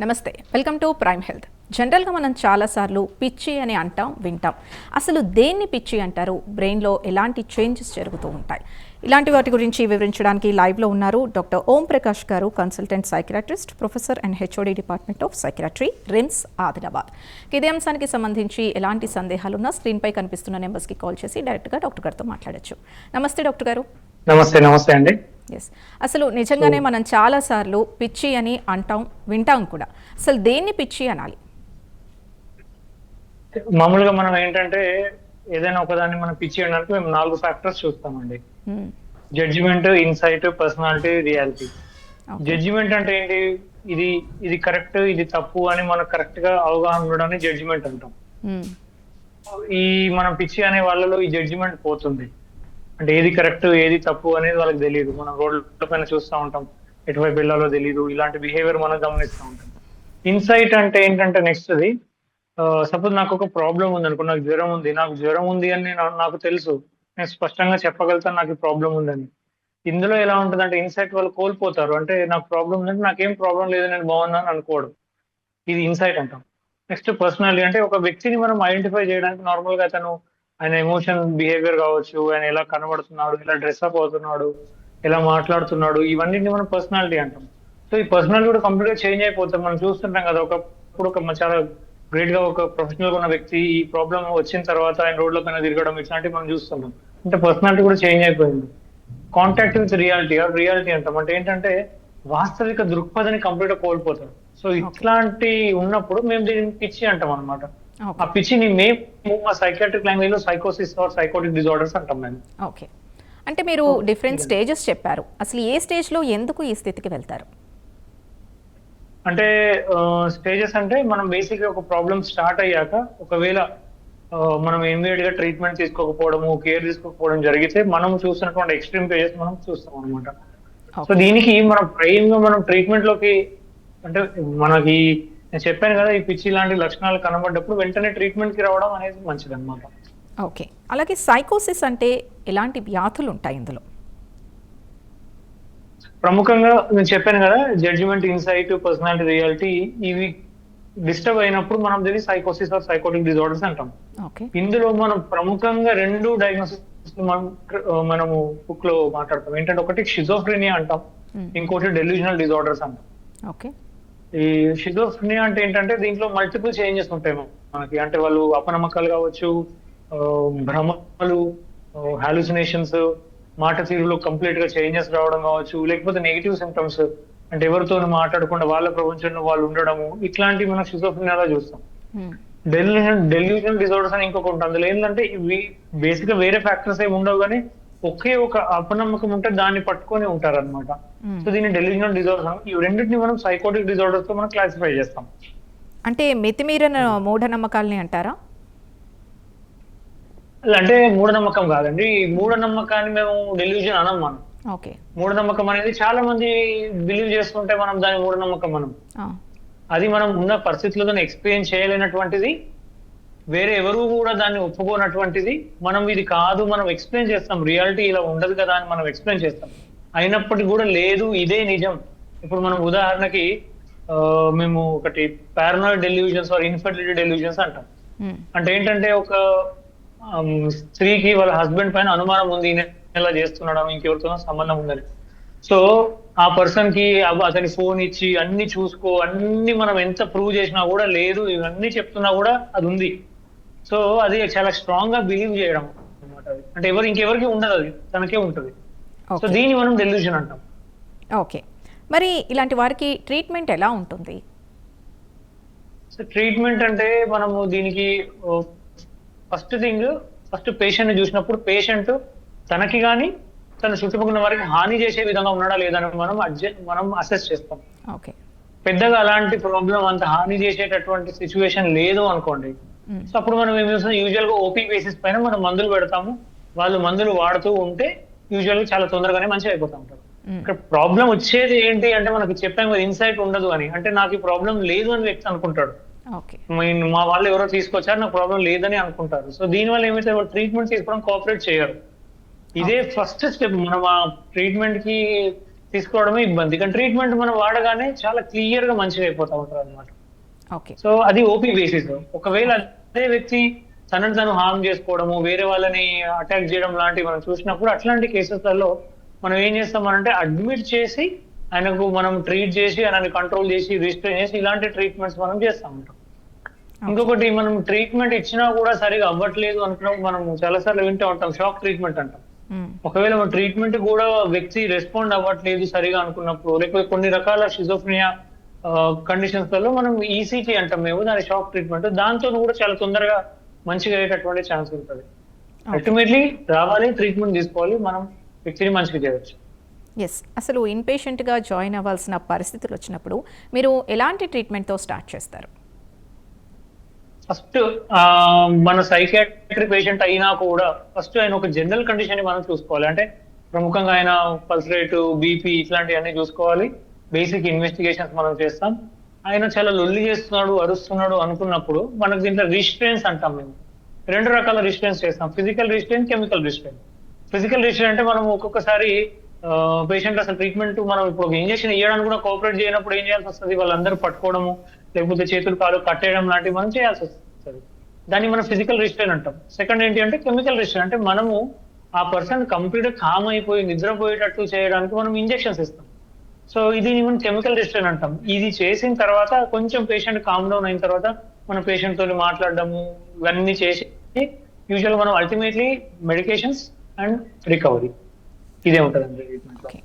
నమస్తే, welcome to prime health. జనరల్గా మనం చాలాసార్లు పిచ్చి అని అంటాం, వింటాం. అసలు దేన్ని పిచ్చి అంటారు? బ్రెయిన్లో ఎలాంటి చేంజెస్ జరుగుతూ ఉంటాయి? ఇలాంటి వాటి గురించి వివరించడానికి లైవ్లో ఉన్నారు డాక్టర్ ఓం ప్రకాష్ గారు, consultant psychiatrist, professor and HOD department of psychiatry, RIMS, Adilabad. ఇదే అంశానికి సంబంధించి ఎలాంటి సందేహాలున్నా స్క్రీన్పై కనిపిస్తున్న నెంబర్స్కి కాల్ చేసి డైరెక్ట్గా డాక్టర్ గారితో మాట్లాడచ్చు. నమస్తే డాక్టర్ గారు. నమస్తే అండి. ఎస్, అసలు నిజంగానే మనం చాలాసార్లు పిచ్చి అని అంటాం, వింటాం కూడా. అసలు దేన్ని పిచ్చి అనాలి? మామూలుగా మనం ఏంటంటే ఏదైనా ఒకదాన్ని మనం పిచ్చి అనడానికి మేము 4 ఫ్యాక్టర్స్ చూస్తామండి. Judgement, insight, personality, reality. Judgement అంటే ఏంటి? ఇది కరెక్ట్, ఇది తప్పు అని మనకు కరెక్ట్ గా అవగాహన ఉండడాన్ని జడ్జిమెంట్ అంటాం. ఈ మనం పిచ్చి అనే వాళ్ళలో ఈ జడ్జిమెంట్ పోతుంది. అంటే ఏది కరెక్ట్, ఏది తప్పు అనేది వాళ్ళకి తెలియదు. మనం రోడ్ల పైన చూస్తూ ఉంటాం, ఎటువైపు వెళ్ళాలో తెలియదు. ఇలాంటి బిహేవియర్ మనం గమనిస్తూ ఉంటాం. ఇన్సైట్ అంటే ఏంటంటే నెక్స్ట్ అది సపోజ్ నాకు ఒక ప్రాబ్లం ఉంది అనుకో, నాకు జ్వరం ఉంది అని నాకు తెలుసు. నేను స్పష్టంగా చెప్పగలుగుతాను నాకు ఈ ప్రాబ్లం ఉందని. ఇందులో ఎలా ఉంటుంది అంటే ఇన్సైట్ వాళ్ళు కోల్పోతారు. అంటే నాకు ప్రాబ్లం ఉందంటే నాకేం ప్రాబ్లం లేదు, నేను బాగున్నాను అనుకోవడం. ఇది ఇన్సైట్ అంటాం. నెక్స్ట్ పర్సనాలిటీ అంటే ఒక వ్యక్తిని మనం ఐడెంటిఫై చేయడానికి నార్మల్ గా అతను ఆయన ఎమోషన్, బిహేవియర్ కావచ్చు, ఆయన ఎలా కనబడుతున్నాడు, ఎలా డ్రెస్అప్ అవుతున్నాడు, ఎలా మాట్లాడుతున్నాడు, ఇవన్నీ మనం పర్సనాలిటీ అంటాం. సో ఈ పర్సనాలిటీ కూడా కంప్లీట్ గా చేంజ్ అయిపోతాం. మనం చూస్తుంటాం కదా, ఒకప్పుడు చాలా గ్రేట్ గా ఒక ప్రొఫెషనల్ గా ఉన్న వ్యక్తి ఈ ప్రాబ్లం వచ్చిన తర్వాత ఆయన రోడ్ల పైన తిరగడం ఇట్లాంటివి మనం చూస్తున్నాం. అంటే పర్సనాలిటీ కూడా చేంజ్ అయిపోయింది. కాంటాక్ట్ విత్ రియాలిటీ అంటాం. అంటే ఏంటంటే వాస్తవిక దృక్పథాన్ని కంప్లీట్ గా కోల్పోతాం. సో ఇట్లాంటి ఉన్నప్పుడు మేము దీన్ని పిచ్చి అంటాం అనమాట. ఆ పిచ్చిని మేము మా సైకియాట్రిక్ లాంగ్వేజ్ లో సైకోసిస్ ఆర్ సైకోటిక్ డిజార్డర్స్ అంటాం మేము. ఓకే, అంటే మీరు డిఫరెంట్ స్టేజెస్ చెప్పారు. అసలు ఏ స్టేజ్ లో ఎందుకు ఈ స్థితికి వెళ్తారు? అంటే స్టేజెస్ అంటే మనం బేసిక్ గా ఒక ప్రాబ్లం స్టార్ట్ అయ్యాక ఒకవేళ మనం ఇమ్మీడియట్ గా ట్రీట్మెంట్ తీసుకోకపోవడము, కేర్ తీసుకోకపోవడం జరిగితే మనం చూస్తున్నటువంటి ఎక్స్ట్రీమ్ పేజెస్ మనం చూస్తాం అనమాట. సో దీనికి మనం ట్రీట్మెంట్ లోకి అంటే మనకి నేను చెప్పాను కదా, ఈ పిచ్చి లాంటి లక్షణాలు కనబడ్డప్పుడు వెంటనే ట్రీట్మెంట్ కి రావడం అనేది మంచిది అనమాట. ఓకే, అలాగే సైకోసిస్ అంటే ఎలాంటి వ్యాధులు ఉంటాయి ఇందులో? ప్రముఖంగా నేను చెప్పాను కదా, జడ్జిమెంట్, ఇన్సైట్, పర్సనాలిటీ, రియాలిటీ ఇవి డిస్టర్బ్ అయినప్పుడు మనం దీన్ని సైకోసిస్ ఆర్ సైకోటిక్ డిజార్డర్స్ అంటాం. ఇందులో మనం ప్రముఖంగా 2 డయాగ్నోసిస్ మనము బుక్ లో మాట్లాడతాం. ఏంటంటే ఒకటి షిజోఫ్రెనియా అంటాం, ఇంకోటి డెల్యూజనల్ డిజార్డర్స్ అంటాం. ఓకే, ఈ షిజోఫ్రెనియా అంటే ఏంటంటే దీంట్లో మల్టిపుల్ చేంజెస్ ఉంటాయి మనకి. అంటే వాళ్ళు అపనమ్మకాలు కావచ్చు, భ్రమలు, హాలుసినేషన్స్, మాట తీరులో కంప్లీట్ గా చేంజెస్ రావడం కావచ్చు, లేకపోతే నెగిటివ్ సిమ్టమ్స్ అంటే ఎవరితో మాట్లాడకుండా వాళ్ళ ప్రపంచంలో వాళ్ళు ఉండడము, ఇట్లాంటివి మనం షిజోఫ్రెనియాలో చూస్తాం. డెల్యూజనల్ డిజార్డర్స్ అని ఇంకొకటి ఉంటుంది. అందులో ఏంటంటే ఇవి బేసిక్ గా వేరే ఫ్యాక్టర్స్ ఏమి ఉండవు, కానీ ఒకే ఒక అపనమ్మకం ఉంటే దాన్ని పట్టుకొని ఉంటారు అనమాట. సో దీన్ని డెల్యూజనల్ డిజార్డర్స్. ఈ రెండింటిని మనం సైకోటిక్ డిజార్డర్స్ తో మనం క్లాసిఫై చేస్తాం. అంటే మితిమీరిన మూఢనమ్మకాలని అంటారా? అంటే మూఢనమ్మకం కాదండి. ఈ మూఢనమ్మకాన్ని మేము డెల్యూజన్ అనం. మనం మూఢనమ్మకం అనేది చాలా మంది బిలీవ్ చేస్తుంటే మనం దాని మూఢనమ్మకం మనం. అది మనం ఉన్న పరిస్థితుల్లో ఎక్స్పీరియన్స్ చేయలేనటువంటిది, వేరే ఎవరు కూడా దాన్ని ఒప్పుకోనటువంటిది. మనం ఇది కాదు మనం ఎక్స్ప్లెయిన్ చేస్తాం, రియాలిటీ ఇలా ఉండదు కదా అని మనం ఎక్స్ప్లెయిన్ చేస్తాం. అయినప్పటికీ కూడా లేదు, ఇదే నిజం. ఇప్పుడు మనం ఉదాహరణకి మేము ఒకటి paranoid delusions or infertility delusions అంటాం. అంటే ఏంటంటే ఒక స్త్రీకి వాళ్ళ హస్బెండ్ పైన అనుమానం ఉంది, ఇలా చేస్తున్నాడు, ఇంకెవరితోనో సంబంధం ఉందని. సో ఆ పర్సన్ కి అతని ఫోన్ ఇచ్చి అన్ని చూసుకో, అన్ని మనం ఎంత ప్రూవ్ చేసినా కూడా లేదు, ఇవన్నీ చెప్తున్నా కూడా అది ఉంది. సో అది చాలా స్ట్రాంగ్ గా బిలీవ్ చేయడం అనమాట. అంటే ఇంకెవరికి ఉండదు, అది తనకే ఉంటుంది. సో దీన్ని మనం డెల్యూజన్ అంటాం. ఓకే, మరి ఇలాంటి వారికి ట్రీట్మెంట్ ఎలా ఉంటుంది? సో ట్రీట్మెంట్ అంటే మనము దీనికి ఫస్ట్ పేషెంట్ ని చూసినప్పుడు పేషెంట్ తనకి కానీ తన చుట్టుపక్కల వారికి హాని చేసే విధంగా ఉన్నాడా లేదని మనం అసెస్ చేస్తాం. పెద్దగా అలాంటి ప్రాబ్లం, అంత హాని చేసేటటువంటి సిచ్యువేషన్ లేదు అనుకోండి. సో అప్పుడు మనం ఏం చేస్తాం, యూజువల్ గా ఓపీ బేసిస్ పైన మనం మందులు పెడతాము. వాళ్ళు మందులు వాడుతూ ఉంటే యూజువల్ గా చాలా తొందరగానే మంచిగా అయిపోతా ఉంటారు. ఇక్కడ ప్రాబ్లం వచ్చేది ఏంటి అంటే మనకి చెప్పాము కదా, ఇన్సైట్ ఉండదు అని. అంటే నాకు ఈ ప్రాబ్లం లేదు అని వ్యక్తి అనుకుంటాడు. మా వాళ్ళు ఎవరో తీసుకొచ్చారు, నాకు ప్రాబ్లం లేదని అనుకుంటారు. సో దీనివల్ల ఏమైతే ట్రీట్మెంట్ తీసుకోవడం కోఆపరేట్ చేయరు. ఇదే ఫస్ట్ స్టెప్. మనం ఆ ట్రీట్మెంట్ కి తీసుకోవడమే ఇబ్బంది. కానీ ట్రీట్మెంట్ మనం వాడగానే చాలా క్లియర్ గా మంచిగా అయిపోతా ఉంటారు అనమాట. ఓకే. సో అది ఓపీ బేసిస్. ఒకవేళ అదే వ్యక్తి తనని తను హార్మ్ చేసుకోవడము, వేరే వాళ్ళని అటాక్ చేయడం లాంటివి మనం చూసినప్పుడు అట్లాంటి కేసెస్లలో మనం ఏం చేస్తామనంటే అడ్మిట్ చేసి ఆయనకు మనం ట్రీట్ చేసి ఆయనని కంట్రోల్ చేసి రిజిస్టర్ చేసి ఇలాంటి ట్రీట్మెంట్స్ మనం చేస్తా ఉంటాం. ఇంకొకటి మనం ట్రీట్మెంట్ ఇచ్చినా కూడా సరిగా అవ్వట్లేదు అనుకున్నప్పుడు మనం చాలాసార్లు వింటూ ఉంటాం షాక్ ట్రీట్మెంట్ అంటాం. ఒకవేళ మన ట్రీట్మెంట్ కూడా వ్యక్తి రెస్పాండ్ అవ్వట్లేదు సరిగా అనుకున్నప్పుడు, లేకపోతే కొన్ని రకాల షిజోఫ్రెనియా కండిషన్స్ లలో మనం ఈసీటీ అంటాం మేము, దాని షాక్ ట్రీట్మెంట్, దాంతో కూడా చాలా తొందరగా మంచిగా అయ్యేటటువంటి ఛాన్స్ ఉంటుంది. అల్టిమేట్లీ రావాలి, ట్రీట్మెంట్ తీసుకోవాలి, మనం వ్యక్తిని మంచిగా చేయవచ్చు. ఎస్, అసలు ఇన్పేషెంట్గా జాయిన్ అవ్వాల్సిన పరిస్థితులు వచ్చినప్పుడు మీరు ఎలాంటి ట్రీట్మెంట్తో స్టార్ట్ చేస్తారు? ఫస్ట్ మన సైకియాట్రిక్ పేషెంట్ అయినా కూడా ఫస్ట్ ఆయన ఒక జనరల్ కండిషన్ ని మనం చూసుకోవాలి. అంటే ప్రముఖంగా ఆయన పల్స్ రేటు, బీపీ ఇట్లాంటివన్నీ చూసుకోవాలి. బేసిక్ ఇన్వెస్టిగేషన్స్ మనం చేస్తాం. ఆయన చాలా లొల్లి చేస్తున్నాడు, అరుస్తున్నాడు అనుకున్నప్పుడు మనకు దీంట్లో రిస్ట్రెయిన్స్ అంటాం మేము. 2 రకాల రిస్ట్రెయిన్స్ చేస్తాం, physical restrain, chemical restrain. Physical restrain అంటే మనం ఒక్కొక్కసారి పేషెంట్ అసలు ట్రీట్మెంట్ మనం ఇప్పుడు ఇంజక్షన్ ఇవ్వడానికి కూడా కోఆపరేట్ చేయనప్పుడు ఏం చేయాల్సి వస్తుంది, వాళ్ళందరూ పట్టుకోవడము లేకపోతే చేతులు కాలు కట్టేయడం లాంటివి మనం చేయాల్సి వస్తుంది. దాన్ని మనం ఫిజికల్ రిస్ట్రెయిన్ అంటాం. సెకండ్ ఏంటి అంటే కెమికల్ రిస్ట్రెయిన్. అంటే మనము ఆ పర్సన్ కంప్లీట్ గా కామ్ అయిపోయి నిద్రపోయేటట్టు చేయడానికి మనం ఇంజెక్షన్స్ ఇస్తాం. సో ఇది మనం కెమికల్ రిస్ట్రెయిన్ అంటాం. ఇది చేసిన తర్వాత కొంచెం పేషెంట్ కామ్ డౌన్ అయిన తర్వాత మన పేషెంట్ తోని మాట్లాడడము ఇవన్నీ చేసి యూజువల్ మనం అల్టిమేట్లీ మెడికేషన్స్ అండ్ రికవరీ ఇదే ఉంటుందండి ట్రీట్మెంట్.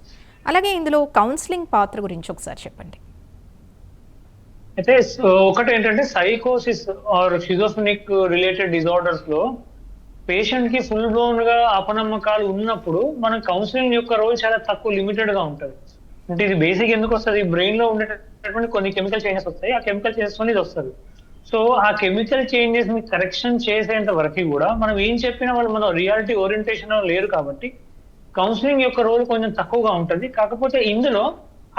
అలాగే ఇందులో కౌన్సిలింగ్ పాత్ర గురించి ఒకసారి చెప్పండి. అయితే ఒకటి ఏంటంటే సైకోసిస్ ఆర్ షిజోఫ్రెనిక్ రిలేటెడ్ డిజార్డర్స్ లో పేషెంట్ కి ఫుల్ బ్లోన్ గా అపనమ్మకాలు ఉన్నప్పుడు మన కౌన్సిలింగ్ యొక్క రోల్ చాలా తక్కువ, లిమిటెడ్ గా ఉంటుంది. అంటే ఇది బేసిక్ ఎందుకు వస్తుంది, బ్రెయిన్ లో ఉండేటటువంటి కొన్ని కెమికల్ చేంజెస్ వస్తాయి, ఆ కెమికల్ చేంజెస్ ఇది వస్తుంది. సో ఆ కెమికల్ చేంజెస్ ని కరెక్షన్ చేసేంత వరకు కూడా మనం ఏం చెప్పినా వాళ్ళు మన రియాలిటీ ఓరియంటేషన్ లేరు కాబట్టి కౌన్సిలింగ్ యొక్క రోల్ కొంచెం తక్కువగా ఉంటుంది. కాకపోతే ఇందులో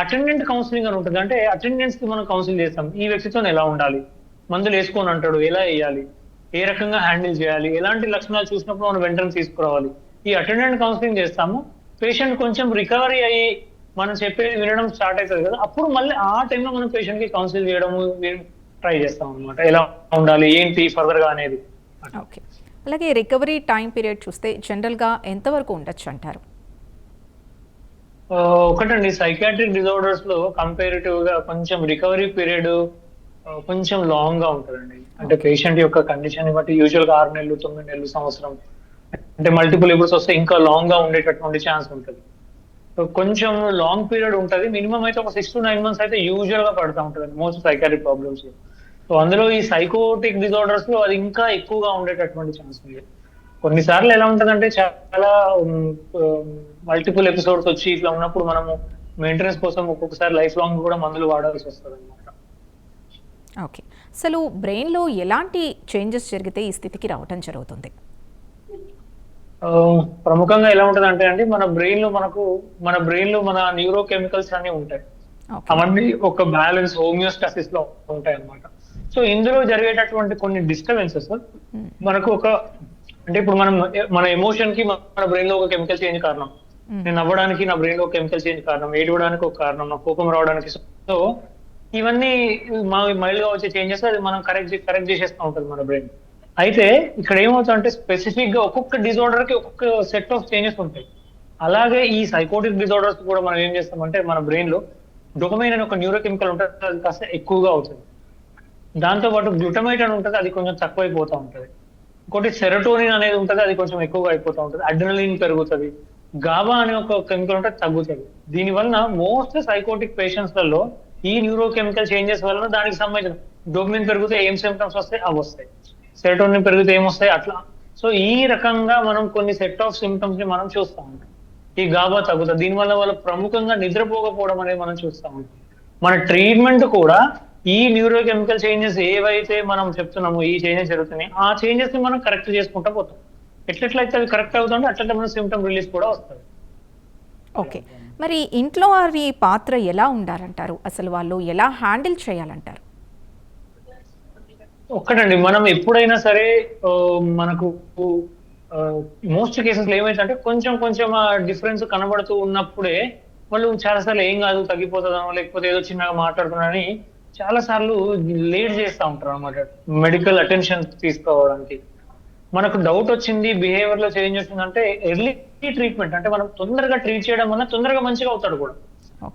అటెండెంట్ కౌన్సిలింగ్ అని ఉంటుంది. అంటే అటెండెన్స్ కి మనం కౌన్సిలింగ్ చేస్తాం. ఈ వ్యక్తితో ఎలా ఉండాలి, మందులు వేసుకొని అంటాడు, ఎలా వేయాలి, ఏ రకంగా హ్యాండిల్ చేయాలి, ఎలాంటి లక్షణాలు చూసినప్పుడు మనం వెంటనే తీసుకురావాలి, ఈ అటెండెంట్ కౌన్సిలింగ్ చేస్తాము. పేషెంట్ కొంచెం రికవరీ అయ్యి మనం చెప్పేది వినడం స్టార్ట్ అవుతుంది కదా, అప్పుడు మళ్ళీ ఆ టైంలో మనం పేషెంట్ కి కౌన్సిల్ చేయడము ట్రై చేస్తాం అనమాట, ఎలా ఉండాలి ఏంటి ఫర్దర్ గా అనేది. ఓకే. అలాగే రికవరీ టైం పీరియడ్ చూస్తే జనరల్గా ఎంతవరకు ఉండొచ్చు అంటారు? ఒకటండి, సైకాట్రిక్ డిజార్డర్స్ లో కంపారిటివ్ గా కొంచెం రికవరీ పీరియడ్ కొంచెం లాంగ్ గా ఉంటుందండి. అంటే పేషెంట్ యొక్క కండిషన్ బట్టి యూజువల్ గా 6 నెలలు, 9 నెలలు, సంవత్సరం, అంటే మల్టిపుల్ ఎపిసోడ్స్ వస్తే ఇంకా లాంగ్ గా ఉండేటటువంటి ఛాన్స్ ఉంటుంది. కొంచెం లాంగ్ పీరియడ్ ఉంటుంది. మినిమం అయితే ఒక 6 to 9 months అయితే యూజువల్ గా పడుతూ ఉంటుంది మోస్ట్ సైకాట్రిక్ ప్రాబ్లమ్స్. సో అందులో ఈ సైకోటిక్ డిజార్డర్స్ లో అది ఇంకా ఎక్కువగా ఉండేటటువంటి ఛాన్స్ ఉంది. కొన్నిసార్లు ఎలా ఉంటుందంటే చాలా మల్టిపుల్ ఎపిసోడ్స్ వచ్చి ఇట్లా ఉన్నప్పుడు మనము మెయింటెనెన్స్ కోసం ఒక్కొక్కసారి లైఫ్ లాంగ్ కూడా మందులు వాడాల్సి వస్తుంది అనమాట. ఓకే. అసలు బ్రెయిన్లో ఎలాంటి చేంజెస్ జరిగితే ఈ స్థితికి రావటం జరుగుతుంది? ప్రముఖంగా ఎలా ఉంటుంది అంటే అండి, మన బ్రెయిన్ లో మన న్యూరో కెమికల్స్ అన్ని ఉంటాయి. అవన్నీ ఒక బ్యాలెన్స్ హోమియోస్టాసిస్ లో ఉంటాయి అన్నమాట. సో ఇందులో జరిగేటటువంటి కొన్ని డిస్టర్బెన్సెస్ మనకు అంటే ఇప్పుడు మన ఎమోషన్ కి మన బ్రెయిన్ లో ఒక కెమికల్ చేంజ్ కారణం, నేను నవ్వడానికి నా బ్రెయిన్ లో కెమికల్ చేంజ్ కారణం, ఏడవడానికి ఒక కారణం, నా కోపం రావడానికి. సో ఇవన్నీ మైల్డ్ గా వచ్చే చేంజెస్ అది మనం కరెక్ట్ చేసేస్తూ ఉంటుంది మన బ్రెయిన్. అయితే ఇక్కడ ఏమవుతుందంటే స్పెసిఫిక్ గా ఒక్కొక్క డిజార్డర్ కి ఒక్కొక్క సెట్ ఆఫ్ చేంజెస్ ఉంటాయి. అలాగే ఈ సైకోటిక్ డిజార్డర్స్ కూడా మనం ఏం చేస్తామంటే మన బ్రెయిన్ లో డోపమైన్ అనే ఒక న్యూరో కెమికల్ ఉంటుంది, అది కాస్త ఎక్కువగా అవుతుంది. దాంతో పాటు గ్లూటమైట్ అని ఉంటుంది, అది కొంచెం తక్కువైపోతూ ఉంటుంది. ఇంకోటి సెరోటోనిన్ అనేది ఉంటుంది, అది కొంచెం ఎక్కువగా అయిపోతూ ఉంటుంది. అడ్రినలిన్ పెరుగుతుంది. గాబా అనే ఒక కెమికల్ ఉంటుంది, తగ్గుతుంది. దీనివల్ల మోస్ట్ సైకోటిక్ పేషెంట్స్ లలో ఈ న్యూరో కెమికల్ చేంజెస్ వల్ల దానికి సంబంధించిన డోపమైన్ పెరిగితే ఏం సిమ్టమ్స్ వస్తాయి అవి వస్తాయి, సెరోటోనిన్ పెరిగితే ఏమొస్తాయి అట్లా. సో ఈ రకంగా మనం కొన్ని సెట్ ఆఫ్ సిమ్టమ్స్ ని మనం చూస్తూ ఉంటాం. ఈ గాబా తగ్గుతుంది. దీనివల్ల వాళ్ళు ప్రముఖంగా నిద్రపోకపోవడం అనేది మనం చూస్తూ ఉంటాం. మన ట్రీట్మెంట్ కూడా ఈ న్యూరో కెమికల్ చేంజెస్ ఏవైతే మనం చెప్తున్నామో ఈ చేంజెస్ జరుగుతున్నాయి, ఆ చేంజెస్ ని మనం కరెక్ట్ చేసుకుంటా పోతాం. ఎట్లయితే అవి కరెక్ట్ అవుతుంటే అట్లా మన సిమ్టమ్ రిలీజ్ కూడా వస్తుంది. ఓకే. మరి ఇంట్లో వారి పాత్ర ఎలా ఉండాలంటారు? అసలు వాళ్ళు ఎలా హ్యాండిల్ చేయాలంటారు? ఒక్కటండి, మనం ఎప్పుడైనా సరే మనకు మోస్ట్ కేసెస్ లో ఏమైతే కొంచెం ఆ డిఫరెన్స్ కనబడుతూ ఉన్నప్పుడే వాళ్ళు చాలా సార్లు ఏం కాదు తగ్గిపోతుందనో లేకపోతే ఏదో చిన్నగా మాట్లాడుతున్నారని చాలా సార్లు లేట్ చేస్తూ ఉంటారు అనమాట మెడికల్ అటెన్షన్ తీసుకోవడానికి. మనకు డౌట్ వచ్చింది, బిహేవియర్ లో చేంజ్ వచ్చిందంటే ఎర్లీ ట్రీట్మెంట్, అంటే మనం తొందరగా ట్రీట్ చేయడం వల్ల తొందరగా మంచిగా అవుతాడు కూడా.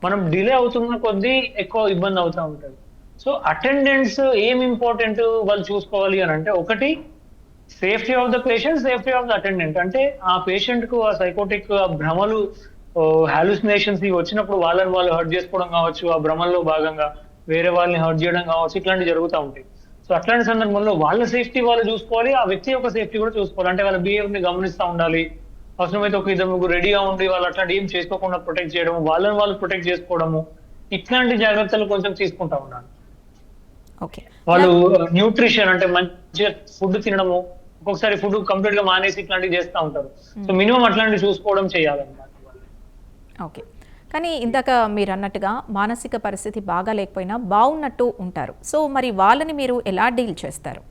మనం డిలే అవుతున్న కొద్దీ ఎక్కువ ఇబ్బంది అవుతూ ఉంటుంది. సో అటెండెన్స్ ఏం ఇంపార్టెంట్ వాళ్ళు చూసుకోవాలి అని అంటే, ఒకటి safety of the patient, safety of the attendant. అంటే ఆ పేషెంట్ కు ఆ సైకోటిక్ భ్రమలు, హాలుసినేషన్స్ ఇవి వచ్చినప్పుడు వాళ్ళని వాళ్ళు హర్ట్ చేసుకోవడం కావచ్చు, ఆ భ్రమల్లో భాగంగా వేరే వాళ్ళని హర్ట్ చేయడం కావచ్చు, ఇట్లాంటివి జరుగుతూ ఉంటాయి. సో అట్లాంటి సందర్భంలో వాళ్ళ సేఫ్టీ వాళ్ళు చూసుకోవాలి, ఆ వ్యక్తి యొక్క సేఫ్టీ కూడా చూసుకోవాలి. అంటే వాళ్ళ బిహేవియర్ ని గమనిస్తూ ఉండాలి. అవసరమైతే ఒక ఇద్దరు ముగ్గురు రెడీగా ఉండి వాళ్ళు అట్లాంటి ఏం చేసుకోకుండా ప్రొటెక్ట్ చేయడము, వాళ్ళని వాళ్ళు ప్రొటెక్ట్ చేసుకోవడము, ఇట్లాంటి జాగ్రత్తలు కొంచెం తీసుకుంటా ఉండాలి. ఓకే. వాళ్ళు న్యూట్రిషన్ అంటే మంచిగా ఫుడ్ తినడము, ఒక్కొక్కసారి ఫుడ్ కంప్లీట్ గా మానేసి ఇట్లాంటివి చేస్తూ ఉంటారు. సో మినిమం అట్లాంటివి చూసుకోవడం చేయాలన్నమాట. ఓకే. కానీ ఇందాక మీరు అన్నట్టుగా మానసిక పరిస్థితి బాగా లేకపోయినా బాగున్నట్టు ఉంటారు. సో మరి వాళ్ళని మీరు ఎలా డీల్ చేస్తారు?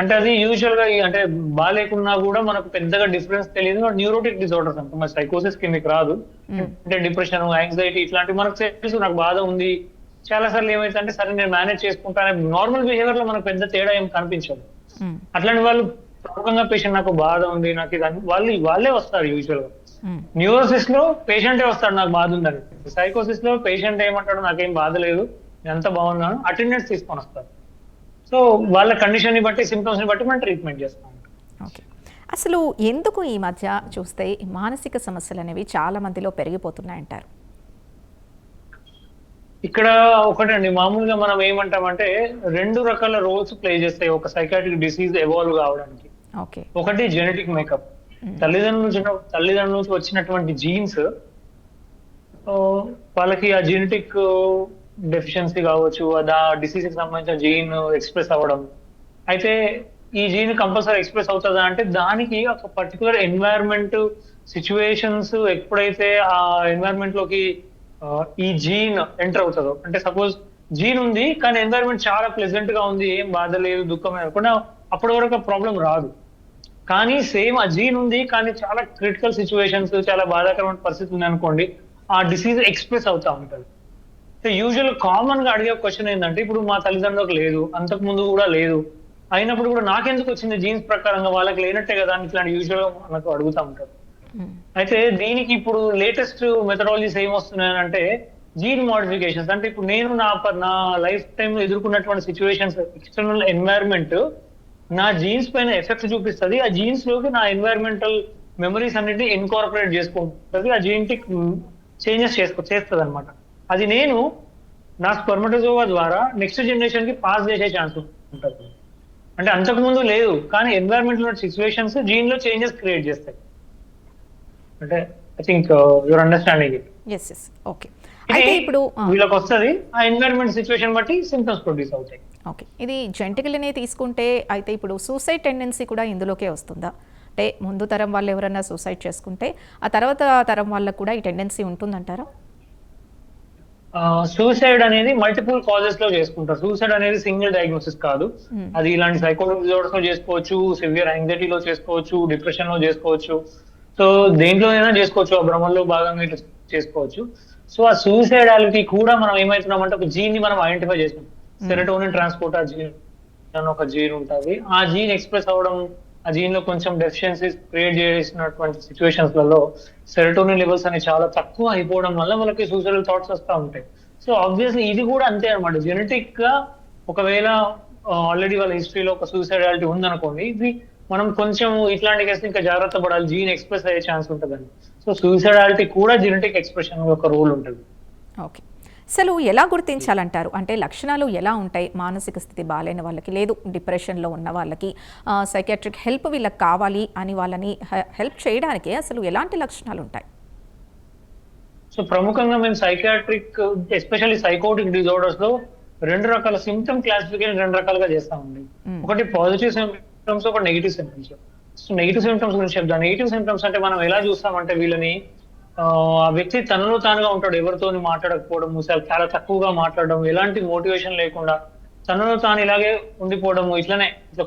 అంటే అది యూజువల్ గా అంటే బాగాలేకున్నా కూడా మనకు పెద్దగా డిఫరెన్స్ తెలియదు. న్యూరోటిక్ డిజార్డర్స్ అంటే మన సైకోసిస్ కిందకి రాదు. అంటే డిప్రెషన్, యాంగ్జైటీ ఇట్లాంటివి మనకు తెలుసు, నాకు బాధ ఉంది. చాలా సార్లు ఏమైతే అంటే సరే నేను మేనేజ్ చేసుకుంటాను, నార్మల్ బిహేవియర్ లో మనకు పెద్ద తేడా ఏం కనిపించదు. అట్లాంటి వాళ్ళు ప్రముఖంగా పేషెంట్ నాకు బాధ ఉంది, నాకు ఇది వాళ్ళే వస్తారు యూజువల్ గా. న్యూరోసిస్ లో పేషెంటే వస్తాడు నాకు బాధ ఉందని. సైకోసిస్ లో పేషెంట్ ఏమంటాడు నాకేం బాధ లేదు, నేను అంతా బాగున్నాను, అటెండెన్స్ తీసుకొని వస్తారు. సో వాళ్ళ కండిషన్ ని బట్టి, సిమ్టమ్స్ ని బట్టి మనం ట్రీట్మెంట్ చేస్తాం. ఓకే. అసలు ఎందుకు ఈ మధ్య చూస్తే మానసిక సమస్యలు అనేవి చాలా మందిలో పెరిగిపోతున్నాయంటారు? ఇక్కడ ఒకటండి, మామూలుగా మనం ఏమంటామంటే 2 రకాల రోల్స్ ప్లే చేస్తాయి ఒక సైకాట్రిక్ డిసీజ్ ఎవాల్వ్ కావడానికి. ఓకే. ఒకటి జెనెటిక్ మేకప్, తల్లిదండ్రుల నుంచి వచ్చినటువంటి జీన్స్, వాళ్ళకి ఆ జెనెటిక్ డెఫిషియన్సీ కావచ్చు, ఆ డిసీజ్ కి సంబంధించిన జీన్ ఎక్స్ప్రెస్ అవ్వడం. అయితే ఈ జీన్ కంపల్సరీ ఎక్స్ప్రెస్ అవుతుందా అంటే దానికి ఒక పర్టికులర్ ఎన్వైరన్మెంట్ సిచ్యువేషన్స్ ఎప్పుడైతే ఆ ఎన్వైరన్మెంట్ లోకి ఈ జీన్ ఎంటర్ అవుతుందో, అంటే సపోజ్ జీన్ ఉంది కానీ ఎన్వైరన్మెంట్ చాలా ప్లెజెంట్ గా ఉంది, ఏం బాధ లేదు, దుఃఖం లేకుండా, అప్పటి వరకు ప్రాబ్లం రాదు. కానీ సేమ్ ఆ జీన్ ఉంది కానీ చాలా క్రిటికల్ సిచ్యువేషన్స్, చాలా బాధాకరమైన పరిస్థితి ఉంది అనుకోండి, ఆ డిసీజ్ ఎక్స్ప్రెస్ అవుతా ఉంటుంది. సో యూజువల్ కామన్ గా అడిగే క్వశ్చన్ ఏంటంటే, ఇప్పుడు మా తల్లిదండ్రులకు లేదు, అంతకు ముందు కూడా లేదు, అయినప్పుడు కూడా నాకెందుకు వచ్చింది జీన్స్ ప్రకారంగా, వాళ్ళకి లేనట్టే కదా అని ఇట్లాంటి యూజువల్ గా మనకు అడుగుతా ఉంటారు. అయితే దీనికి ఇప్పుడు లేటెస్ట్ మెథడాలజీస్ ఏమొస్తున్నాయంటే జీన్ మోడిఫికేషన్స్. అంటే ఇప్పుడు నేను నా లైఫ్ టైం ఎదుర్కొన్నటువంటి సిచ్యువేషన్స్, ఎక్స్టర్నల్ ఎన్వైరన్మెంట్ నా జీన్స్ పైన ఎఫెక్ట్ చూపిస్తుంది. ఆ జీన్స్ లోకి నా ఎన్వైరన్మెంటల్ మెమరీస్ అన్నిటిని ఇన్కార్పొరేట్ చేసుకుంటుంది, ఆ జీనెటిక్ చేంజెస్ చేస్తుంది అనమాట. అది నేను నా స్పెర్మటోజోవా ద్వారా నెక్స్ట్ జనరేషన్ కి పాస్ చేసే ఛాన్స్ ఉంటుంది. అంటే అంతకు ముందు లేదు కానీ ఎన్వైరన్మెంటల్ సిచ్యువేషన్స్ జీన్ లో చేంజెస్ క్రియేట్ చేస్తాయి. అంటే I think your understanding it. Yes yes. Okay. అయితే ఇప్పుడు వీళ్ళకి వస్తుంది, ఆ ఎన్వైరన్మెంట్ సిచ్యువేషన్ బట్టి సింప్టమ్స్ ప్రొడ్యూస్ అవుతాయి. ఓకే. ఇది జెనెటికల్నే తీసుకుంటే అయితే ఇప్పుడు సూసైడ్ టెండెన్సీ కూడా ఇందులోకే వస్తుందా? అంటే ముందు తరం వాళ్ళు ఎవరైనా సూసైడ్ చేసుకుంటే ఆ తర్వాత తరం వాళ్ళకు కూడా ఈ టెండెన్సీ ఉంటుందంటారా? సూసైడ్ అనేది మల్టిపుల్ కాజెస్ లో చేసుకుంటారు. సూసైడ్ అనేది సింగిల్ డయాగ్నోసిస్ కాదు. అది ఇలాంటి సైకోటిక్ డిజార్డర్స్ లో చేసుకోవచ్చు, సివియర్ యాంగ్జైటీలో చేసుకోవచ్చు, డిప్రెషన్ లో చేసుకోవచ్చు. సో దేంట్లోనైనా చేసుకోవచ్చు, ఆ భ్రమంలో భాగంగా ఇట్లా చేసుకోవచ్చు. సో ఆ సూసైడాలిటీ కూడా మనం ఏమవుతున్నామంటే ఒక జీన్ ని మనం ఐడెంటిఫై చేసుకుంటాం. సెరోటోనిన్ ట్రాన్స్పోర్టర్ జీన్ అని ఒక జీన్ ఉంటుంది. ఆ జీన్ ఎక్స్ప్రెస్ అవ్వడం, ఆ జీన్ లో కొంచెం డెఫిషియన్సీస్ క్రియేట్ చేసినటువంటి సిచ్యువేషన్స్ లలో సెరోటోనిన్ లెవెల్స్ అనేవి చాలా తక్కువ అయిపోవడం వల్ల వాళ్ళకి సూసైడల్ థాట్స్ వస్తూ ఉంటాయి. సో ఆబ్వియస్లీ ఇది కూడా అంతే అనమాట. జెనెటిక్ గా ఒకవేళ ఆల్రెడీ వాళ్ళ హిస్టరీలో ఒక సూసైడాలిటీ ఉందనుకోండి, ఇది మనం కొంచెం ఇట్లాంటి కేసు ఇంకా జాగ్రత్త పడాలి, జీన్ ఎక్స్ప్రెస్ అయ్యే ఛాన్స్ ఉంటుందండి. సో సూసైడాలిటీ కూడా జెనెటిక్ ఎక్స్ప్రెషన్ యొక్క రోల్ ఉంటుంది. ఓకే. అసలు ఎలా గుర్తించాలంటారు? అంటే లక్షణాలు ఎలా ఉంటాయి మానసిక స్థితి బాగాలేని వాళ్ళకి, లేదు డిప్రెషన్లో ఉన్న వాళ్ళకి, సైకియాట్రిక్ హెల్ప్ వీళ్ళకి కావాలి అని వాళ్ళని హెల్ప్ చేయడానికి అసలు ఎలాంటి లక్షణాలు ఉంటాయి? సో ప్రముఖంగా మేము సైకియాట్రిక్ ఎస్పెషల్లీ సైకోటిక్ డిజార్డర్స్ లో 2 రకాల సిమ్టమ్ క్లాసిఫికేషన్ 2 రకాలుగా చేస్తామండి. ఒకటి పాజిటివ్ సిమ్టమ్స్, ఒక negative symptoms. So negative symptoms గురించి చెప్తాను. నెగిటివ్ సిమ్టమ్స్ అంటే మనం ఎలా చూస్తామంటే వీళ్ళని ఆ వ్యక్తి తనలో తానుగా ఉంటాడు, ఎవరితో మాట్లాడకపోవడము, చాలా తక్కువగా మాట్లాడడం, ఎలాంటి మోటివేషన్ లేకుండా తనలో తాను ఇలాగే ఉండిపోవడము, ఇట్లా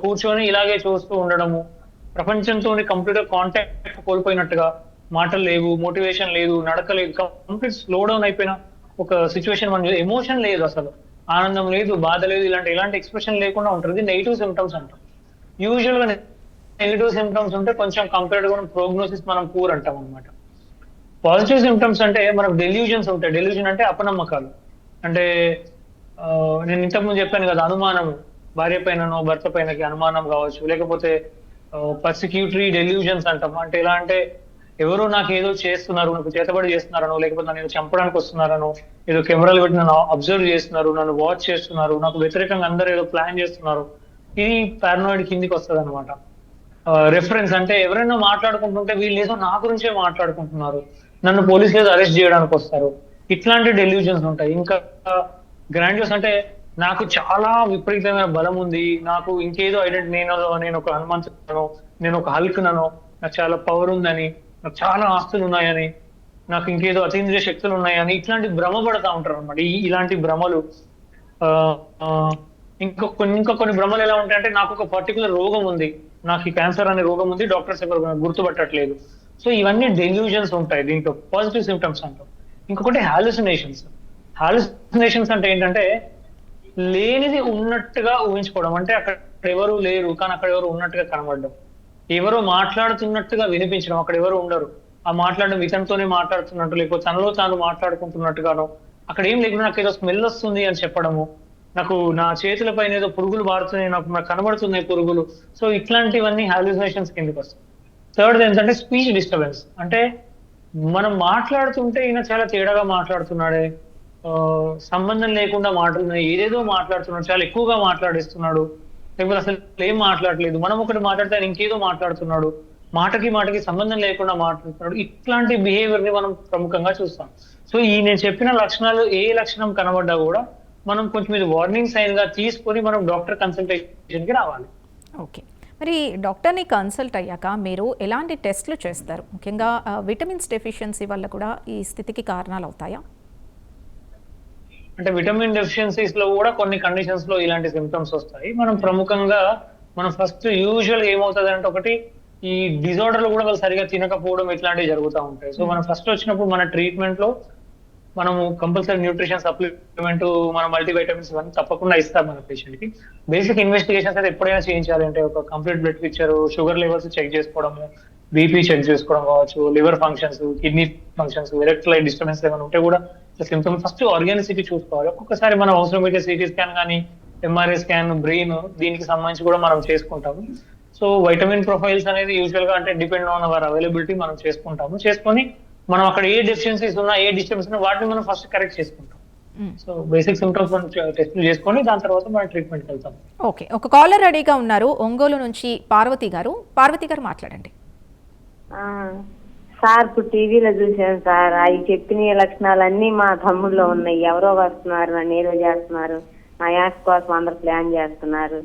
కూర్చొని ఇలాగే చూస్తూ ఉండడము, ప్రపంచంతో కంప్లీట్ కాంటాక్ట్ కోల్పోయినట్టుగా, మాటలు లేవు, మోటివేషన్ లేదు, నడక లేదు, కంప్లీట్ స్లో డౌన్ అయిపోయిన ఒక సిచ్యువేషన్. మన ఎమోషన్ లేదు, అసలు ఆనందం లేదు, బాధ లేదు, ఎలాంటి ఎక్స్ప్రెషన్ లేకుండా ఉంటుంది. ఇది నెగిటివ్ సిమ్టమ్స్ అంటాం. యూజువల్ గా నెగిటివ్ సిమ్టమ్స్ ఉంటే కొంచెం కంపేర్డ్ గా ప్రోగ్నోసిస్ మనం పూర్ అంటాం అనమాట. పాజిటివ్ సిమ్టమ్స్ అంటే మనకు డెల్యూజన్స్ ఉంటాయి. డెల్యూజన్ అంటే అపనమ్మకాలు. అంటే నేను ఇంతకుముందు చెప్పాను కదా, అనుమానం, భార్య పైననో భర్త పైనకి అనుమానం కావచ్చు, లేకపోతే పర్సిక్యూటరీ డెల్యూజన్స్ అంటాం. అంటే ఎలా అంటే ఎవరో నాకు ఏదో చేస్తున్నారు, నాకు చేతబడి చేస్తున్నారనో, లేకపోతే నన్ను ఏదో చంపడానికి వస్తున్నారనో, ఏదో కెమెరాలు పెట్టి నన్ను అబ్జర్వ్ చేస్తున్నారు, నన్ను వాచ్ చేస్తున్నారు, నాకు వ్యతిరేకంగా అందరూ ఏదో ప్లాన్ చేస్తున్నారు. ఇది పారనాయిడ్ కిందికి వస్తుంది అనమాట. రెఫరెన్స్ అంటే ఎవరైనా మాట్లాడుకుంటుంటే వీళ్ళు ఏదో నా గురించే మాట్లాడుకుంటున్నారు, నన్ను పోలీసులు ఏదో అరెస్ట్ చేయడానికి వస్తారు, ఇట్లాంటి డెల్యూజన్స్ ఉంటాయి. ఇంకా గ్రాండియోస్ అంటే నాకు చాలా విపరీతమైన బలం ఉంది, నాకు ఇంకేదో ఐడెంటి, నేను ఒక హనుమంతుడనో, నేను ఒక హల్క్ ననో, నాకు చాలా పవర్ ఉందని, నాకు చాలా ఆస్తులు ఉన్నాయని, నాకు ఇంకేదో అతీంద్రియ శక్తులు ఉన్నాయని, ఇట్లాంటి భ్రమ పడతా ఉంటారు అనమాట. ఇలాంటి భ్రమలు. ఆ ఆ, ఇంకా కొన్ని భ్రమలు ఎలా ఉంటాయంటే నాకు ఒక పర్టికులర్ రోగం ఉంది, నాకు ఈ క్యాన్సర్ అనే రోగం ఉంది, డాక్టర్స్ ఎవరు గుర్తుపట్టట్లేదు. సో ఇవన్నీ డెల్యూజన్స్ ఉంటాయి. దీంట్లో పాజిటివ్ సిమ్టమ్స్ అంటాం. ఇంకొకటి హాలుసినేషన్స్. హాలుసినేషన్స్ అంటే ఏంటంటే లేనిది ఉన్నట్టుగా ఊహించుకోవడం. అంటే అక్కడ ఎవరు లేరు కానీ అక్కడ ఎవరు ఉన్నట్టుగా కనబడడం, ఎవరో మాట్లాడుతున్నట్టుగా వినిపించడం, అక్కడ ఎవరు ఉండరు, ఆ మాట్లాడడం ఇతనితోనే మాట్లాడుతున్నట్టు, లేకపోతే తనలో తాను మాట్లాడుకుంటున్నట్టుగానో, అక్కడ ఏం లేకుండా నాకు ఏదో స్మెల్ వస్తుంది అని చెప్పడము, నాకు నా చేతుల పైన ఏదో పురుగులు బారుతున్నాయి, నాకు కనబడుతున్నాయి పురుగులు. సో ఇట్లాంటివన్నీ హాలుసినేషన్స్ కిందకి వస్తాయి. థర్డ్ ఏంటంటే స్పీచ్ డిస్టర్బెన్స్. అంటే మనం మాట్లాడుతుంటే ఈయన చాలా తేడాగా మాట్లాడుతున్నాడే, ఆ, సంబంధం లేకుండా మాట్లాడుతున్నాడు, ఏదేదో మాట్లాడుతున్నాడు, చాలా ఎక్కువగా మాట్లాడిస్తున్నాడు, లేకపోతే అసలు ఏం మాట్లాడలేదు, మనం ఒకటి మాట్లాడితే ఆయన ఇంకేదో మాట్లాడుతున్నాడు, మాటకి సంబంధం లేకుండా మాట్లాడుతున్నాడు. ఇట్లాంటి బిహేవియర్ ని మనం ప్రముఖంగా చూస్తాం. సో నేను చెప్పిన లక్షణాలు ఏ లక్షణం కనబడ్డా కూడా మనం కొంచెం ఇది వార్నింగ్ సైన్ గా తీసుకొని మనం డాక్టర్ కన్సల్టేషన్ కి రావాలి. ఓకే. మరి డాక్టర్ని కన్సల్ట్ అయ్యాక మీరు ఎలాంటి టెస్ట్లు చేస్తారు? ముఖ్యంగా విటమిన్స్ డెఫిషియన్సీ వల్ల కూడా ఈ స్థితికి కారణాలు అవుతాయా? అంటే విటమిన్ డెఫిషియన్సీస్ లో కూడా కొన్ని కండిషన్స్ లో ఇలాంటి సిమ్టమ్స్ వస్తాయి. మనం ఫస్ట్ యూజువల్ గా ఏమవుతుంది అంటే, ఒకటి ఈ డిజార్డర్లు కూడా వాళ్ళు సరిగా తినకపోవడం, ఇట్లాంటివి జరుగుతూ ఉంటాయి. సో మనం ఫస్ట్ వచ్చినప్పుడు మన ట్రీట్మెంట్ లో మనము కంపల్సరీ న్యూట్రిషన్ సప్లిమెంట్, మన మల్టీవైటమిన్స్ ఇవన్నీ తప్పకుండా ఇస్తాం మన పేషెంట్ కి. బేసిక్ ఇన్వెస్టిగేషన్స్ అయితే ఎప్పుడైనా చేయించాలి. అంటే ఒక complete blood picture, sugar levels check చేసుకోవడము, బీపీ చెక్ చేసుకోవడం కావచ్చు, liver functions, kidney functions, electrolyte disturbance ఏమైనా ఉంటే కూడా సిమ్టమ్స్. ఫస్ట్ ఆర్గానిసిటీ చూసుకోవాలి. ఒక్కొక్కసారి మనం అవసరమైతే సిటీ స్కాన్ కానీ, ఎంఆర్ఐ స్కాన్, బ్రెయిన్, దీనికి సంబంధించి కూడా మనం చేసుకుంటాము. సో వైటమిన్ ప్రొఫైల్స్ అనేది యూజువల్ గా అంటే డిపెండ్ ఆన్ అవర్ అవైలబిలిటీ మనం చేసుకొని మనం అక్కడ ఏ డెఫిషియన్సీస్ ఉన్నా, ఏ డిస్టర్బెన్స్ ఉన్నా వాటిని మనం ఫస్ట్ కరెక్ట్ చేసుకుంటాం. సో బేసిక్ సిమ్టమ్స్ మనం టెస్ట్ చేసుకొని దాని తర్వాత మనం ట్రీట్మెంట్కి వెళ్తాం. ఓకే. ఒక కాలర్ రెడీగా ఉన్నారు, ఒంగోలు నుంచి పార్వతి గారు. పార్వతి గారు మాట్లాడండి. సార్ ఇప్పుడు టీవీలో చూసాను సార్, అవి చెప్పిన లక్షణాలన్నీ మా తమ్ముళ్ళలో ఉన్నాయి. ఎవరో వస్తున్నారు, నన్ను ఏదో చేస్తున్నారు, నా యాస్ కోసం అందరు ప్లాన్ చేస్తున్నారు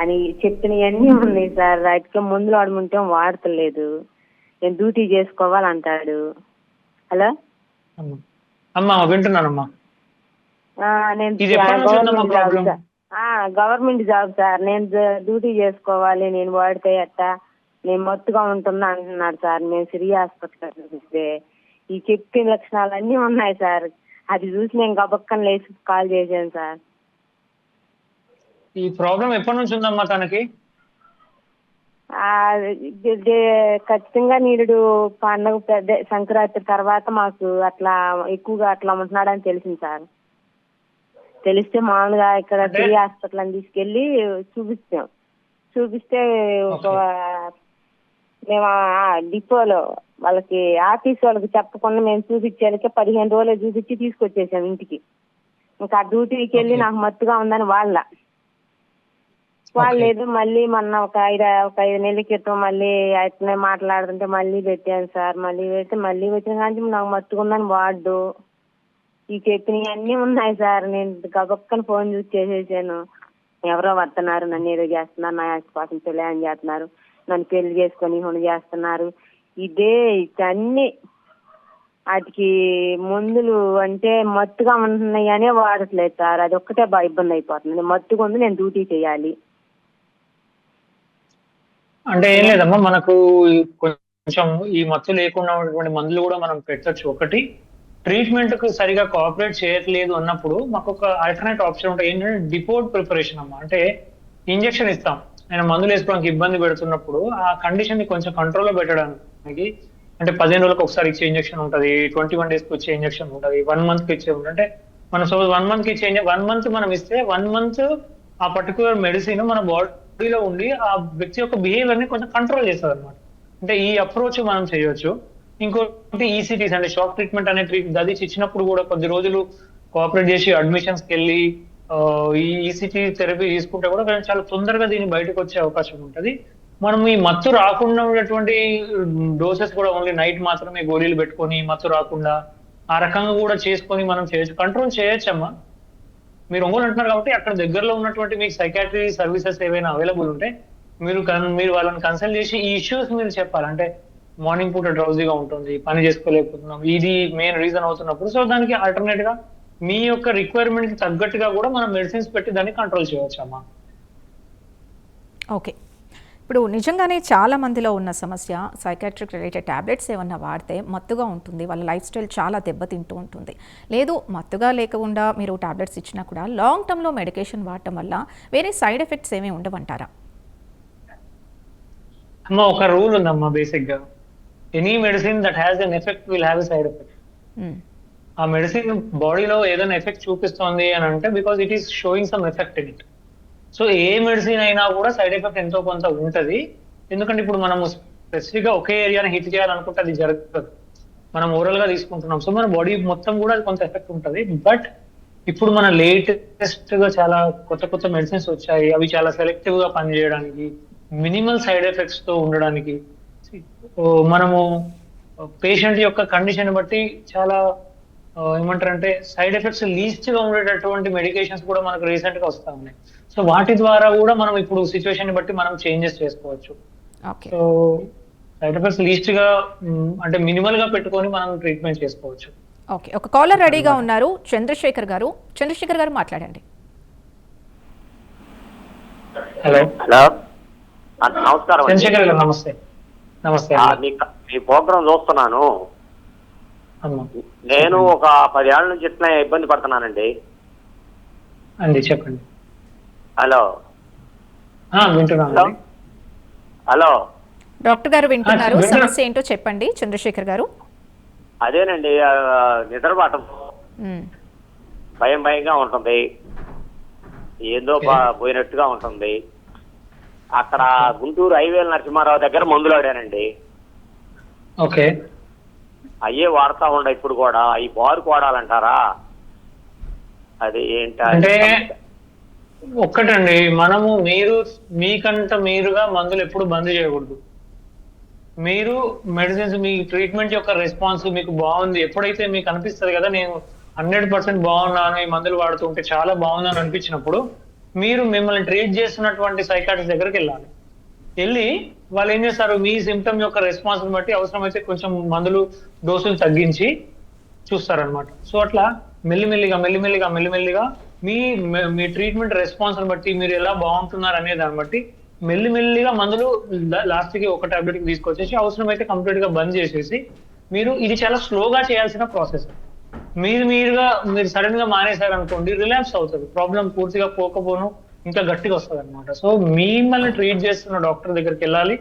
అని చెప్పినవన్నీ ఉన్నాయి సార్. వాటికి మందులు వాడమంటే వాడతలేదు, నేను డ్యూటీ చేసుకోవాలంటాడు. హలో అమ్మా, వింటున్నానమ్మా. నేను గవర్నమెంట్ జాబ్ సార్, నేను డ్యూటీ చేసుకోవాలి, నేను వాడితే అట్టా నేను మత్తుగా ఉంటున్నా అంటున్నాడు సార్. మేము సిరి హాస్పిటల్ చూపిస్తే ఈ చెప్పిన లక్షణాలన్నీ ఉన్నాయి సార్. అది చూసి నేను గబక్కన లేచి కాల్ చేశాను సార్. ఈ ప్రాబ్లం ఎప్పటి నుంచి ఉందమ్మా తనకి? ఖచ్చితంగా నీడు పండగ పెద్ద సంక్రాంతి తర్వాత మాకు అట్లా ఎక్కువగా అట్లా ఉంటున్నాడని తెలిసింది సార్. తెలిస్తే మామూలుగా ఇక్కడ సిరి హాస్పిటల్ అని తీసుకెళ్లి చూపిస్తే ఒక మేము డిపోలో వాళ్ళకి ఆఫీస్ వాళ్ళకి చెప్పకుండా మేము చూపించాక 15 రోజులు చూపించి తీసుకొచ్చేసాం ఇంటికి. ఇంకా డ్యూటీకి వెళ్ళి నాకు మత్తుగా ఉందని వాళ్ళు మళ్ళీ మొన్న ఒక 5 నెలల క్రితం మళ్ళీ అట్లనే మాట్లాడుతుంటే మళ్ళీ పెట్టాను సార్. మళ్ళీ పెడితే మళ్ళీ వచ్చిన కానీ నాకు మత్తుగా ఉందని వాడు ఈ చెప్పినవన్నీ ఉన్నాయి సార్. నేను గబక్కని ఫోన్ చూసి చేసేసాను. ఎవరో వస్తున్నారు, నన్ను ఏదో చేస్తున్నారు, నా కోసం ప్లాన్ చేస్తున్నారు, నన్ను పెళ్లి చేసుకొని హుణి చేస్తున్నారు, ఇదే అన్ని వాటికి మందులు అంటే మత్తుగా ఉంటున్నాయి అనే వాడట్లేదు సార్. అది ఒక్కటే ఇబ్బంది అయిపోతుంది. మత్తుగా ఉంది, నేను డ్యూటీ చేయాలి అంటే ఏం లేదమ్మా, మనకు కొంచెం కొంచెం ఈ మత్తు లేకుండా ఉన్నటువంటి మందులు కూడా మనం పెట్టొచ్చు. ఒకటి ట్రీట్మెంట్ కు సరిగా కోఆపరేట్ చేయట్లేదు అన్నప్పుడు మాకు ఒక ఆల్టర్నేట్ ఆప్షన్ ఉంటుంది. ఏంటంటే డిపోర్ట్ ప్రిపరేషన్ అమ్మా. అంటే ఇంజెక్షన్ ఇస్తాం. ఆయన మందులు వేసుకోవడానికి ఇబ్బంది పెడుతున్నప్పుడు ఆ కండిషన్ ని కొంచెం కంట్రోల్లో పెట్టడానికి, అంటే 15 రోజులకు ఒకసారి ఇచ్చే ఇంజెక్షన్ ఉంటుంది, 21 days కి వచ్చే ఇంజెక్షన్ ఉంటుంది, 1 month కి ఇచ్చే ఉంటుంది. అంటే మనం సపోజ్ 1 month కి ఇచ్చే 1 month మనం ఇస్తే 1 month ఆ పర్టికులర్ మెడిసిన్ మన బాడీలో ఉండి ఆ వ్యక్తి యొక్క బిహేవియర్ ని కొంచెం కంట్రోల్ చేస్తుంది అనమాట. అంటే ఈ అప్రోచ్ మనం చేయొచ్చు. ఇంకోటి ఈసీటీస్ అంటే షాక్ ట్రీట్మెంట్ అనే అది ఇచ్చినప్పుడు కూడా కొద్ది రోజులు కోఆపరేట్ చేసి అడ్మిషన్స్ కి వెళ్ళి ఈ ఈసీటీ థెరపీ తీసుకుంటే కూడా కొంచెం చాలా తొందరగా దీన్ని బయటకు వచ్చే అవకాశం ఉంటుంది. మనం ఈ మత్తు రాకుండా ఉన్నటువంటి డోసెస్ కూడా ఓన్లీ నైట్ మాత్రమే గోళీలు పెట్టుకొని మత్తు రాకుండా ఆ రకంగా కూడా చేసుకొని మనం చేయొచ్చు, కంట్రోల్ చేయొచ్చమ్మా. మీరు ఒంగోలు అంటున్నారు కాబట్టి అక్కడ దగ్గరలో ఉన్నటువంటి మీకు సైకాట్రీ సర్వీసెస్ ఏవైనా అవైలబుల్ ఉంటే మీరు వాళ్ళని కన్సల్ట్ చేసి ఈ ఇష్యూస్ మీరు చెప్పాలంటే మార్నింగ్ పూట డ్రౌజీగా ఉంటుంది, పని చేసుకోలేకపోతున్నాం, ఇది మెయిన్ రీజన్ అవుతున్నప్పుడు సో దానికి ఆల్టర్నేట్ గా మీ యొక్క రిక్వైర్మెంట్ కి తగ్గట్టుగా కూడా మనం మెడిసిన్స్ పెట్టి దాన్ని కంట్రోల్ చేయవచ్చు అమ్మా. ఓకే, ఇప్పుడు నిజంగానే చాలా మందిలో ఉన్న సమస్య సైకాట్రిక్ రిలేటెడ్ ట్యాబ్లెట్స్ ఏమన్నా వాడితే మత్తుగా ఉంటుంది, వాళ్ళ లైఫ్ స్టైల్ చాలా దెబ్బతింటూ ఉంటుంది. లేదు మత్తుగా లేకుండా మీరు ట్యాబ్లెట్స్ ఇచ్చినా కూడా లాంగ్ టర్మ్లో మెడికేషన్ వాడటం వల్ల వేరే సైడ్ ఎఫెక్ట్స్ ఏమీ ఉండవంటారా? అమ్మా ఒక రూల్ ఉందమ్మా, బేసిక్ గా any medicine that has N effect will have a side effect. ఆ మెడిసిన్ బాడీలో ఏదైనా ఎఫెక్ట్ చూపిస్తోంది అని అంటే because it is showing some effect in it. So A medicine అయినా కూడా సైడ్ ఎఫెక్ట్ ఎంతో కొంత ఉంటది. ఎందుకంటే ఇప్పుడు మనము స్పెసిఫిక్ గా ఒకే ఏరియాని హిట్ చేయాలనుకుంటే అది జరగదు. మనం ఓరల్ గా తీసుకుంటున్నాం, సో మన బాడీ మొత్తం కూడా అది కొంత ఎఫెక్ట్ ఉంటుంది. బట్ ఇప్పుడు మన లేటెస్ట్ గా చాలా కొత్త కొత్త మెడిసిన్స్ వచ్చాయి, అవి చాలా సెలెక్టివ్ గా పనిచేయడానికి, మినిమల్ సైడ్ ఎఫెక్ట్స్ తో ఉండడానికి, మనము పేషెంట్ యొక్క కండిషన్ బట్టి చాలా ఏమంటారంటే సైడ్ ఎఫెక్ట్స్ లీస్ట్ గా ఉండేటటువంటి మెడికేషన్స్ కూడా మనకు రీసెంట్ గా వస్తా ఉన్నాయి. సో వాటి ద్వారా కూడా మనం ఇప్పుడు సిచ్యువేషన్ ని బట్టి మనం చేంజెస్ చేసుకోవచ్చు. సో సైడ్ ఎఫెక్ట్స్ లీస్ట్ గా అంటే మినిమల్ గా పెట్టుకొని మనం ట్రీట్మెంట్ చేసుకోవచ్చు. ఓకే, ఒక కాలర్ రెడీగా ఉన్నారు, చంద్రశేఖర్ గారు. చంద్రశేఖర్ గారు మాట్లాడండి. హలో హలో, నమస్కారం. చంద్రశేఖర్ గారు నమస్తే. నమస్తే. మీ ప్రోగ్రాం చూస్తున్నాను. నేను ఒక 10 ఏళ్ల నుంచి ఇట్లా ఇబ్బంది పడుతున్నానండి. అండి చెప్పండి. హలో వింటున్నాను. హలో డాక్టర్ గారు వింటున్నారు, సమస్య ఏంటో చెప్పండి చంద్రశేఖర్ గారు. అదేనండి, నిద్రపాటం భయంగా ఉంటుంది, ఏందో పోయినట్టుగా ఉంటుంది. అక్కడ గుంటూరు హైవేల నరసింహారావు దగ్గర మందులు ఆడానండి. ఓకే, అయ్యే వాడతా ఉండ ఇప్పుడు కూడా. అవి బారు వాడాలంటారా? అది అంటే ఒక్కటండి, మనము మీకంట మీరుగా మందులు ఎప్పుడు బంద్ చేయకూడదు. మీరు మెడిసిన్స్ మీ ట్రీట్మెంట్ యొక్క రెస్పాన్స్ మీకు బాగుంది, ఎప్పుడైతే మీకు అనిపిస్తుంది కదా నేను 100% బాగున్నాను, ఈ మందులు వాడుతుంటే చాలా బాగుందని అనిపించినప్పుడు మీరు మిమ్మల్ని ట్రీట్ చేస్తున్నటువంటి సైకాట్రిస్ట్ దగ్గరికి వెళ్ళి వాళ్ళు ఏం చేస్తారు, మీ సిమ్టమ్ యొక్క రెస్పాన్స్ బట్టి అవసరమైతే కొంచెం మందులు డోసులు తగ్గించి చూస్తారనమాట. సో అట్లా మెల్లిమెల్లిగా మీ ట్రీట్మెంట్ రెస్పాన్స్ బట్టి మీరు ఎలా బాగుంటున్నారు అనే దాన్ని బట్టి మెల్లిమెల్లిగా మందులు లాస్ట్ కి ఒక టాబ్లెట్ కి తీసుకొచ్చేసి అవసరమైతే కంప్లీట్ గా బంద్ చేసేసి ఇది చాలా స్లోగా చేయాల్సిన ప్రాసెస్. మీరు సడన్ గా మానేశారు అనుకోండి, రిలాప్స్ అవుతుంది, ప్రాబ్లం పూర్తిగా పోకపోను ఇంకా గట్టిగా వస్తుంది అనమాట. సో మిమ్మల్ని ట్రీట్ చేస్తున్న డాక్టర్ దగ్గరికి వెళ్ళాలి,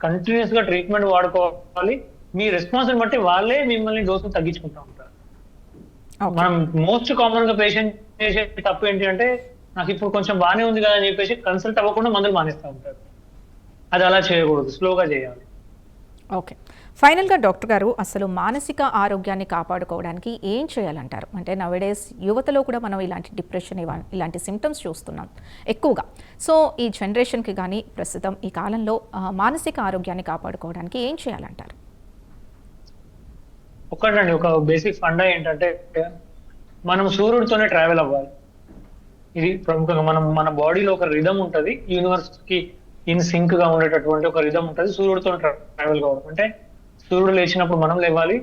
కంటిన్యూస్ గా ట్రీట్మెంట్ వాడుకోవాలి. మీ రెస్పాన్స్ బట్టి వాళ్ళే మిమ్మల్ని డోసులు తగ్గించుకుంటా ఉంటారు. మనం మోస్ట్ కామన్ గా పేషెంట్ చేసే తప్పు ఏంటి అంటే నాకు ఇప్పుడు కొంచెం బాగానే ఉంది కదా అని చెప్పేసి కన్సల్ట్ అవ్వకుండా మందులు మానేస్తూ ఉంటారు. అది అలా చేయకూడదు, స్లోగా చేయాలి. ఓకే, ఫైనల్గా డాక్టర్ గారు అసలు మానసిక ఆరోగ్యాన్ని కాపాడుకోవడానికి ఏం చేయాలంటారు? అంటే నవేడేస్ యువతలో కూడా మనం ఇలాంటి డిప్రెషన్ ఇలాంటి సిమ్టమ్స్ చూస్తున్నాం ఎక్కువగా. సో ఈ జనరేషన్కి కానీ ప్రస్తుతం ఈ కాలంలో మానసిక ఆరోగ్యాన్ని కాపాడుకోవడానికి ఏం చేయాలంటారు? ఒకటండి, ఒక బేసిక్ ఫండా ఏంటంటే మనం సూర్యుడితోనే ట్రావెల్ అవ్వాలి. ఇది ప్రముఖంగా మన బాడీలో ఒక రిధమ్ ఉంటుంది, యూనివర్స్ కి ఇన్ సింక్ గా ఉండేటటువంటి ఒక రిధమ్ ఉంటుంది. సూర్యుడితో ట్రావెల్ కావాలి అంటే సూర్యుడు లేచినప్పుడు మనం లేవాలి,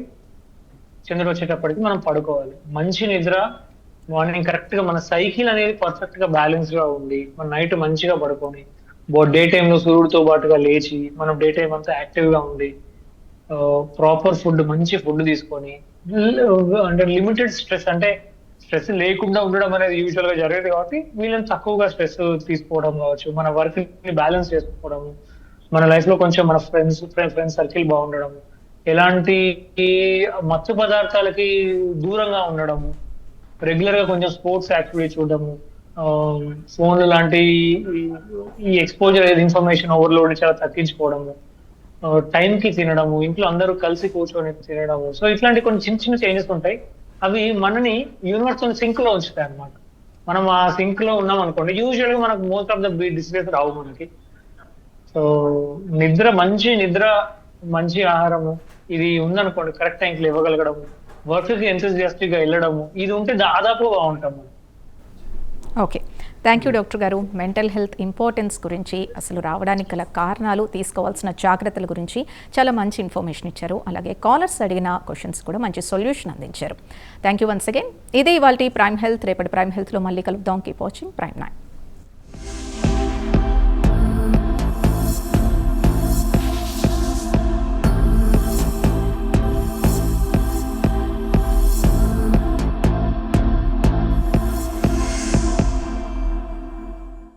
చంద్రుడు వచ్చేటప్పటికి మనం పడుకోవాలి. మంచి నిద్ర, మార్నింగ్ కరెక్ట్ గా మన సైకిల్ అనేది పర్ఫెక్ట్ గా బ్యాలెన్స్ గా ఉండి మన నైట్ మంచిగా పడుకొని డే టైంలో సూర్యుడితో పాటుగా లేచి మనం డే టైం అంతా యాక్టివ్ గా ఉండి ప్రాపర్ ఫుడ్, మంచి ఫుడ్ తీసుకొని, అంటే లిమిటెడ్ స్ట్రెస్, అంటే స్ట్రెస్ లేకుండా ఉండడం అనేది యూజువల్ గా జరిగేది కాబట్టి వీళ్ళని తక్కువగా స్ట్రెస్ తీసుకోవడం కావచ్చు, మన వర్క్ ని బ్యాలెన్స్ చేసుకోవడం, మన లైఫ్ లో కొంచెం మన ఫ్రెండ్స్ సర్కిల్ బాగుండడం, ఎలాంటి మత్తు పదార్థాలకి దూరంగా ఉండడము, రెగ్యులర్ గా కొంచెం స్పోర్ట్స్ యాక్టివిటీ చూడడము, ఫోన్ లాంటి ఈ ఎక్స్పోజర్ ఇన్ఫర్మేషన్ ఓవర్లోడ్ చాలా తగ్గించుకోవడము, టైం కి తినడము, ఇంట్లో అందరూ కలిసి కూర్చొని తినడము. సో ఇట్లాంటి కొన్ని చిన్న చిన్న చేంజెస్ ఉంటాయి. అవి మనని యూనివర్స్ సింక్ లో ఉంచుతాయి అన్నమాట. మనం ఆ సింక్ లో ఉన్నాం అనుకోండి, యూజువల్ గా మనకు మోస్ట్ ఆఫ్ ద డిసీజెస్ రావు మనకి. సో మంచి నిద్ర, మంచి ఆహారము ఇది ఉందనుకోండి, కరెక్ట్ టైంకి ఇవ్వగలగడము, వర్క్ కి ఎంతజియాస్టిక్ గా వెళ్ళడము, ఇది ఉంటే దాదాపు బాగుంటాం మనం. ఓకే, థ్యాంక్ యూ డాక్టర్ గారు. మెంటల్ హెల్త్ ఇంపార్టెన్స్ గురించి, అసలు రావడానికి గల కారణాలు, తీసుకోవాల్సిన జాగ్రత్తల గురించి చాలా మంచి ఇన్ఫర్మేషన్ ఇచ్చారు. అలాగే కాలర్స్ అడిగిన క్వశ్చన్స్ కూడా మంచి సొల్యూషన్ అందించారు. Thank you once again. ఇదే ఇవాల్టి ప్రైమ్ హెల్త్. రేపటి ప్రైమ్ హెల్త్లో మళ్ళీ కలుద్దాం. Keep watching prime 9.